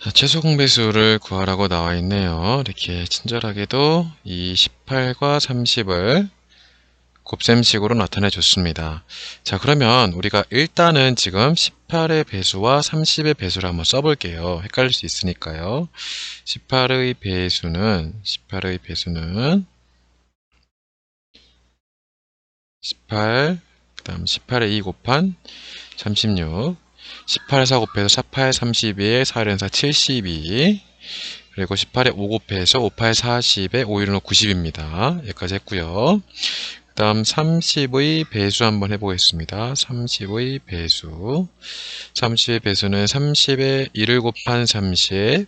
자, 최소 공배수를 구하라고 나와 있네요. 이렇게 친절하게도 이 18과 30을 곱셈식으로 나타내 줬습니다. 자, 그러면 우리가 일단은 지금 18의 배수와 30의 배수를 한번 써볼게요. 헷갈릴 수 있으니까요. 18의 배수는 18, 그 다음 18에 2 곱한 36, 18 4 곱해서 48, 32에 4 1 4, 72, 그리고 18에 5 곱해서 5, 8, 40에 5, 1, 5, 90입니다. 여기까지 했고요. 그 다음 30의 배수 한번 해보겠습니다. 30의 배수. 30의 배수는 30에 1을 곱한 30,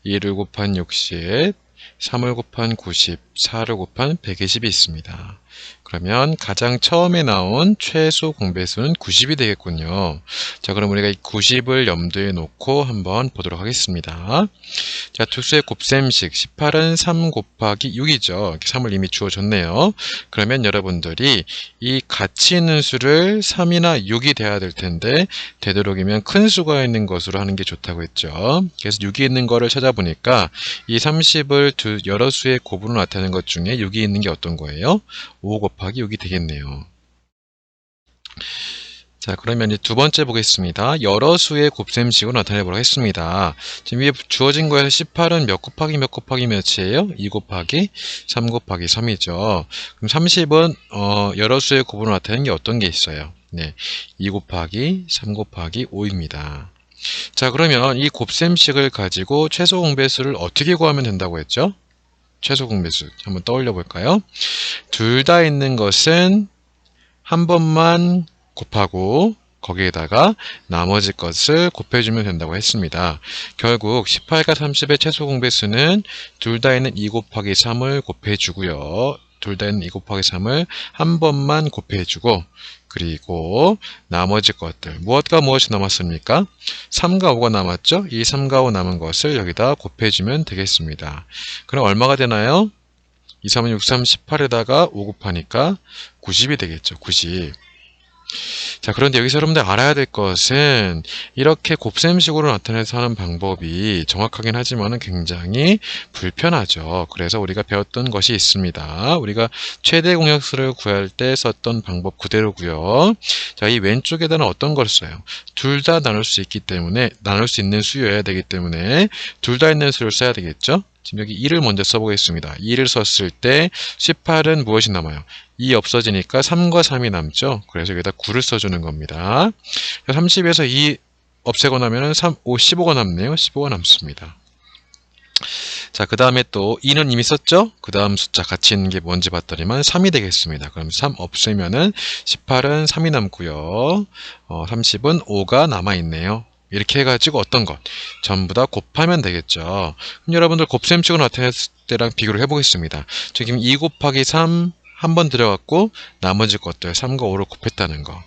2를 곱한 60, 3을 곱한 90, 4를 곱한 120이 있습니다. 그러면 가장 처음에 나온 최소 공배수는 90이 되겠군요. 자, 그럼 우리가 이 90을 염두에 놓고 한번 보도록 하겠습니다. 자, 투수의 곱셈식 18은 3 곱하기 6이죠. 3을 이미 주어줬네요. 그러면 여러분들이 이 같이 있는 수를 3이나 6이 돼야 될 텐데 되도록이면 큰 수가 있는 것으로 하는 게 좋다고 했죠. 그래서 6이 있는 거를 찾아보니까 이 30을 여러 수의 곱으로 나타내는 것 중에 6이 있는 게 어떤 거예요? 5 곱하기 6이 되겠네요. 자, 그러면 이제 두 번째 보겠습니다. 여러 수의 곱셈식으로 나타내 보도록 하겠습니다. 지금 위에 주어진 거에서 18은 몇 곱하기 몇 곱하기 몇이에요? 2 곱하기 3 곱하기 3이죠. 그럼 30은 여러 수의 곱으로 나타내는 게 어떤 게 있어요? 네, 2 곱하기 3 곱하기 5입니다. 자, 그러면 이 곱셈식을 가지고 최소 공배수를 어떻게 구하면 된다고 했죠? 최소 공배수 한번 떠올려 볼까요? 둘 다 있는 것은 한 번만 곱하고 거기에다가 나머지 것을 곱해주면 된다고 했습니다. 결국 18과 30의 최소 공배수는 둘 다 있는 2 곱하기 3을 곱해주고요. 둘 다 있는 2 곱하기 3을 한 번만 곱해주고 그리고 나머지 것들 무엇과 무엇이 남았습니까? 3과 5가 남았죠? 이 3과 5 남은 것을 여기다 곱해주면 되겠습니다. 그럼 얼마가 되나요? 2, 3은 6, 3, 18에다가 5 곱하니까 90이 되겠죠. 90. 자, 그런데 여기서 여러분들 알아야 될 것은 이렇게 곱셈식으로 나타내서 하는 방법이 정확하긴 하지만 굉장히 불편하죠. 그래서 우리가 배웠던 것이 있습니다. 우리가 최대 공약수를 구할 때 썼던 방법 그대로고요. 자, 이 왼쪽에다는 어떤 걸 써요? 둘 다 나눌 수 있기 때문에 나눌 수 있는 수여야 되기 때문에 둘 다 있는 수를 써야 되겠죠? 지금 여기 2를 먼저 써보겠습니다. 2를 썼을 때 18은 무엇이 남아요? 2 없어지니까 3과 3이 남죠. 그래서 여기다 9를 써주는 겁니다. 30에서 2 없애고 나면은 15가 남네요. 15가 남습니다. 자, 그 다음에 또 2는 이미 썼죠? 그 다음 숫자 같이 있는 게 뭔지 봤더니만 3이 되겠습니다. 그럼 3 없으면은 18은 3이 남고요. 30은 5가 남아있네요. 이렇게 해가지고 어떤 것? 전부 다 곱하면 되겠죠. 그럼 여러분들 곱셈식으로 나타냈을 때랑 비교를 해보겠습니다. 지금 2 곱하기 3 한 번 들어갔고 나머지 것들 3과 5를 곱했다는 거.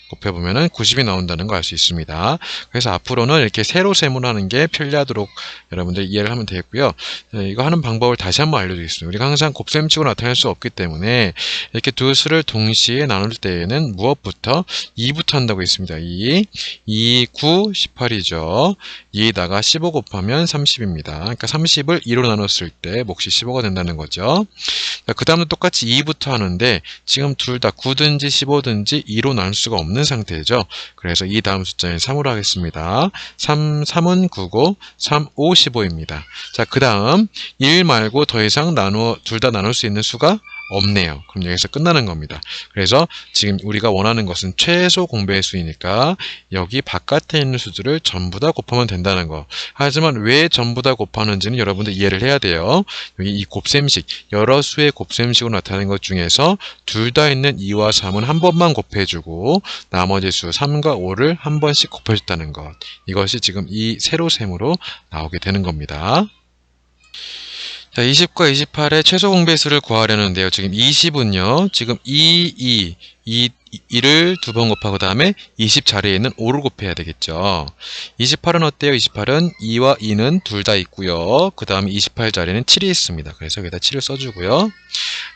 곱해보면 90이 나온다는 걸 알 수 있습니다. 그래서 앞으로는 이렇게 세로 셈으로 하는 게 편리하도록 여러분들 이해를 하면 되겠고요. 이거 하는 방법을 다시 한번 알려드리겠습니다. 우리가 항상 곱셈식으로 나타낼 수 없기 때문에 이렇게 두 수를 동시에 나눌 때에는 무엇부터? 2부터 한다고 했습니다. 2, 9, 18이죠. 2에다가 15 곱하면 30입니다. 그러니까 30을 2로 나눴을 때 몫이 15가 된다는 거죠. 그 다음은 똑같이 2부터 하는데 지금 둘 다 9든지 15든지 2로 나눌 수가 없는 상태죠. 그래서 이 다음 숫자는 3으로 하겠습니다. 3은 9고 3, 5, 15입니다. 자, 그 다음 1 말고 더 이상 둘 다 나눌 수 있는 수가 없네요. 그럼 여기서 끝나는 겁니다. 그래서 지금 우리가 원하는 것은 최소 공배의 수이니까 여기 바깥에 있는 수들을 전부 다 곱하면 된다는 거. 하지만 왜 전부 다 곱하는지는 여러분들 이해를 해야 돼요. 여기 이 곱셈식, 여러 수의 곱셈식으로 나타나는 것 중에서 둘 다 있는 2와 3은 한 번만 곱해주고 나머지 수 3과 5를 한 번씩 곱해줬다는 것. 이것이 지금 이 세로셈으로 나오게 되는 겁니다. 자, 20과 28의 최소 공배수를 구하려는데요. 지금 20은요. 지금 2를 두 번 곱하고 다음에 20 자리에 있는 5를 곱해야 되겠죠. 28은 어때요? 28은 2와 2는 둘 다 있고요. 그 다음에 28 자리에는 7이 있습니다. 그래서 여기다 7을 써주고요.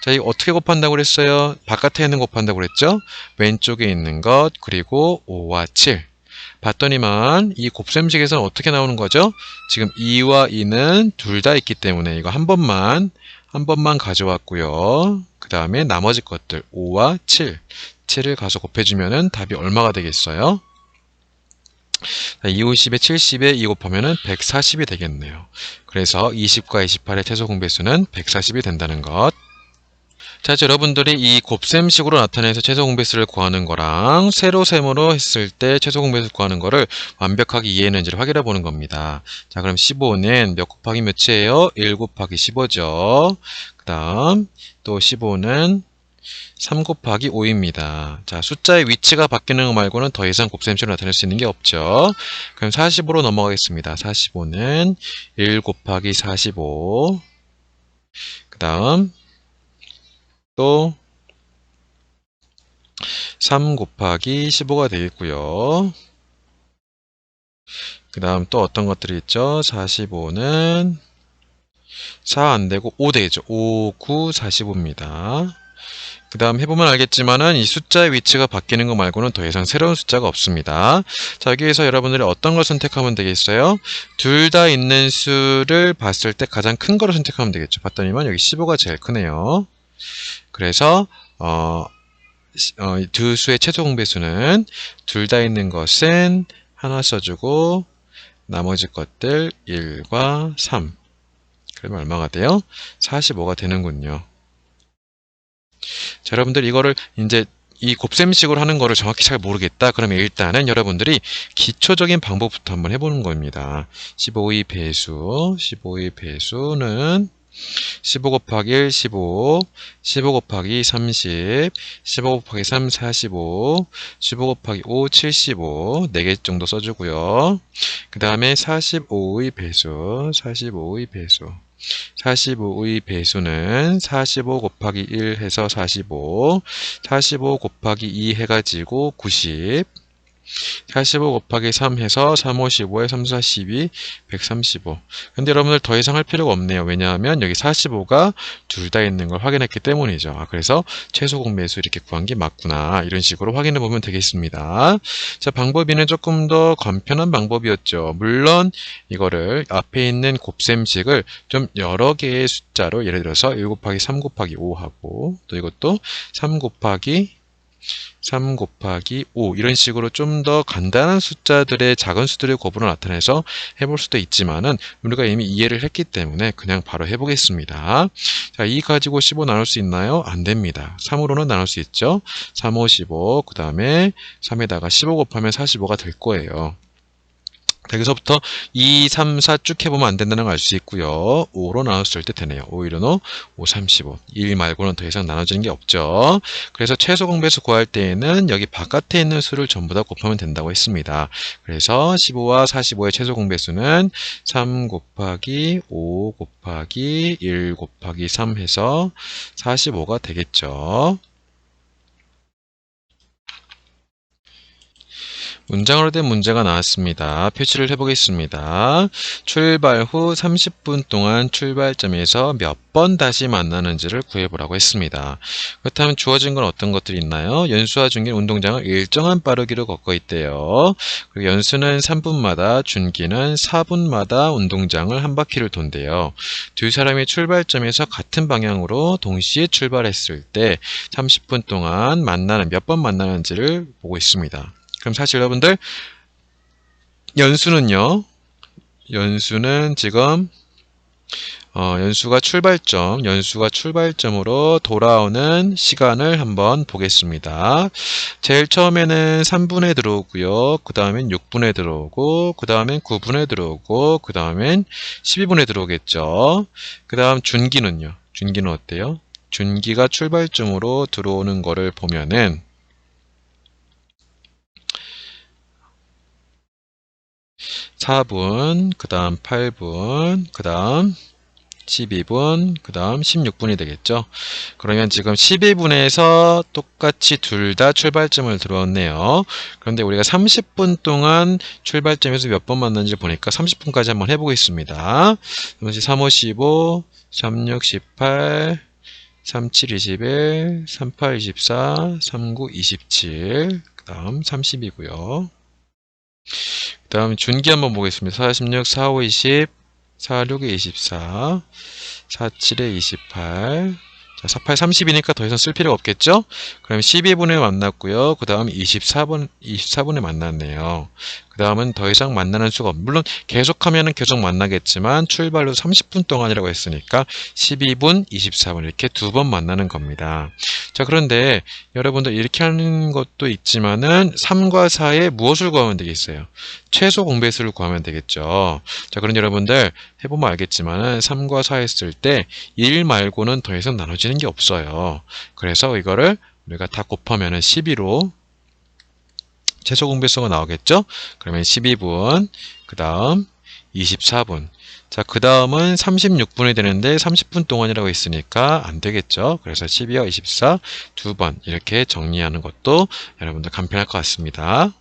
자, 이거 어떻게 곱한다고 그랬어요? 바깥에 있는 곱한다고 그랬죠? 왼쪽에 있는 것 그리고 5와 7. 봤더니만 이 곱셈식에서는 어떻게 나오는 거죠? 지금 2와 2는 둘 다 있기 때문에 이거 한 번만 가져왔고요. 그 다음에 나머지 것들 5와 7을 가서 곱해주면은 답이 얼마가 되겠어요? 250에 70에 2 곱하면은 140이 되겠네요. 그래서 20과 28의 최소 공배수는 140이 된다는 것. 자, 이제 여러분들이 이 곱셈식으로 나타내서 최소 공배수를 구하는 거랑 세로셈으로 했을 때 최소 공배수 구하는 거를 완벽하게 이해했는지를 확인해 보는 겁니다. 자, 그럼 15는 몇 곱하기 몇이에요? 1 곱하기 15죠. 그 다음 또 15는 3 곱하기 5입니다. 자, 숫자의 위치가 바뀌는 거 말고는 더 이상 곱셈식으로 나타낼 수 있는 게 없죠. 그럼 45로 넘어가겠습니다. 45는 1 곱하기 45. 그 다음 또 3 곱하기 15가 되겠고요. 그 다음 또 어떤 것들이 있죠? 45는 4 안되고 5 되겠죠. 5, 9, 45입니다. 그 다음 해보면 알겠지만은 이 숫자의 위치가 바뀌는 거 말고는 더 이상 새로운 숫자가 없습니다. 자, 여기에서 여러분들이 어떤 걸 선택하면 되겠어요? 둘 다 있는 수를 봤을 때 가장 큰 거를 선택하면 되겠죠. 봤더니만 여기 15가 제일 크네요. 그래서 두 수의 최소 공배수는 둘 다 있는 것은 하나 써주고 나머지 것들 1과 3. 그러면 얼마가 돼요? 45가 되는군요. 자, 여러분들 이거를 이제 이 곱셈식으로 하는 거를 정확히 잘 모르겠다. 그러면 일단은 여러분들이 기초적인 방법부터 한번 해보는 겁니다. 15의 배수, 15의 배수는 15 곱하기 1, 15, 15 곱하기 30, 15 곱하기 3, 45, 15 곱하기 5, 75, 4개 정도 써주고요. 그 다음에 45의 배수, 45의 배수. 45의 배수는 45 곱하기 1 해서 45, 45 곱하기 2 해가지고 90, 45 곱하기 3 해서 3, 5, 15에 3, 4, 12, 135. 근데 여러분들 더 이상 할 필요가 없네요. 왜냐하면 여기 45가 둘 다 있는 걸 확인했기 때문이죠. 그래서 최소 공배수 이렇게 구한 게 맞구나. 이런 식으로 확인해 보면 되겠습니다. 자, 방법 2는 조금 더 간편한 방법이었죠. 물론 이거를 앞에 있는 곱셈식을 좀 여러 개의 숫자로 예를 들어서 1 곱하기 3 곱하기 5 하고 또 이것도 3 곱하기 5 이런 식으로 좀 더 간단한 숫자들의 작은 수들의 곱으로 나타내서 해볼 수도 있지만은 우리가 이미 이해를 했기 때문에 그냥 바로 해보겠습니다. 자, 2 가지고 15 나눌 수 있나요? 안 됩니다. 3으로는 나눌 수 있죠. 3, 5, 15 그 다음에 3에다가 15 곱하면 45가 될 거예요. 여기서부터 2, 3, 4 쭉 해보면 안 된다는 걸 알 수 있고요. 5로 나눴을 때 되네요. 5, 1은 5, 35. 1 말고는 더 이상 나눠지는 게 없죠. 그래서 최소 공배수 구할 때에는 여기 바깥에 있는 수를 전부 다 곱하면 된다고 했습니다. 그래서 15와 45의 최소 공배수는 3 곱하기 5 곱하기 1 곱하기 3 해서 45가 되겠죠. 문장으로 된 문제가 나왔습니다. 표시를 해보겠습니다. 출발 후 30분 동안 출발점에서 몇 번 다시 만나는지를 구해보라고 했습니다. 그렇다면 주어진 건 어떤 것들이 있나요? 연수와 준기는 운동장을 일정한 빠르기로 걷고 있대요. 그리고 연수는 3분마다, 준기는 4분마다 운동장을 한 바퀴를 돈대요. 두 사람이 출발점에서 같은 방향으로 동시에 출발했을 때 30분 동안 몇 번 만나는지를 보고 있습니다. 그럼 사실 여러분들 연수는 지금 연수가 출발점으로 돌아오는 시간을 한번 보겠습니다. 제일 처음에는 3분에 들어오고요. 그 다음엔 6분에 들어오고, 그 다음엔 9분에 들어오고, 그 다음엔 12분에 들어오겠죠. 그 다음 준기는 어때요? 준기가 출발점으로 들어오는 거를 보면은 4분, 그 다음 8분, 그 다음 12분, 그 다음 16분이 되겠죠. 그러면 지금 12분에서 똑같이 둘 다 출발점을 들어왔네요. 그런데 우리가 30분 동안 출발점에서 몇 번 만났는지 보니까 30분까지 한번 해보겠습니다. 3, 5, 15, 3, 6, 18, 3, 7, 21, 3, 8, 24, 3, 9, 27, 그 다음 30이고요. 그 다음 준기 한번 보겠습니다. 46, 45, 20, 46에 24, 47에 28, 자, 48, 30이니까 더 이상 쓸 필요가 없겠죠? 그럼 12분에 만났고요. 그 다음 24분에 만났네요. 그 다음은 더 이상 만나는 수가 물론 계속하면은 계속 만나겠지만 출발로 30분 동안이라고 했으니까 12분, 24분 이렇게 두 번 만나는 겁니다. 자, 그런데 여러분들 이렇게 하는 것도 있지만은 3과 4에 무엇을 구하면 되겠어요? 최소 공배수를 구하면 되겠죠. 자, 그럼 여러분들 해보면 알겠지만은 3과 4 했을 때 1 말고는 더 이상 나눠지는 게 없어요. 그래서 이거를 우리가 다 곱하면은 12로 최소 공배수가 나오겠죠? 그러면 12분, 그 다음 24분. 자, 그 다음은 36분이 되는데 30분 동안이라고 했으니까 안 되겠죠? 그래서 12와 24 두 번 이렇게 정리하는 것도 여러분들 간편할 것 같습니다.